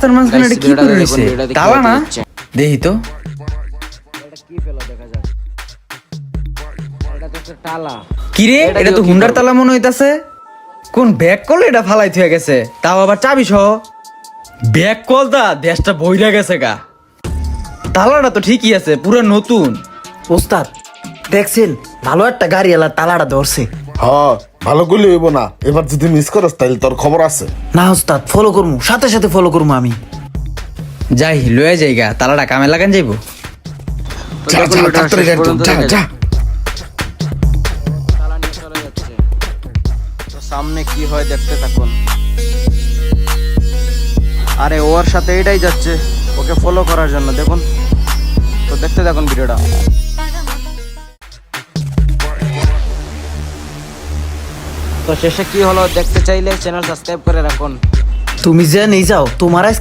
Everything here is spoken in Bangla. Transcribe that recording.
তার মাঝখানে এটা কি করে রইছে? তালা না? দেখি তো। এটা কি ফেলো দেখা যাক। এটা তো একটা টালা। কি রে, এটা তো হুন্ডার তালা মনে হইতাছে। কোন ব্যাগ কল এটা ফালাই থুয়ে গেছে, তাও আবার চাবি সহ। ব্যাগ কল দা দেশটা বইরা গেছে গা। তালাটা তো ঠিকই আছে, পুরো নতুন। ওস্তাদ দেখছেন, ভালো একটা গাড়ি এলা তালাটা ধরছে। হ্যাঁ, ভালো করলে হইব না। এবার যদি মিস করস তাহলে তোর খবর আছে। না ওস্তাদ, ফলো করবো, সাথে সাথে ফলো করবো আমি। যাই লয়ে যাই গা, তালাটা কামে লাগান যাইবো। যা যা তাড়াতাড়ি গাড়ি তো, যা যা। তালা নিয়ে চলে যাচ্ছে। তো সামনে কি হয় দেখতে থাকুন। আরে ওর সাথে এটাই যাচ্ছে, ওকে ফলো করার জন্য দেখুন। তো দেখতে থাকুন ভিডিওটা। তো শেষে কি হলো দেখতে চাইলে চ্যানেল সাবস্ক্রাইব করে রাখুন। তুমি যে নিয়ে যাও, তোমার আজকে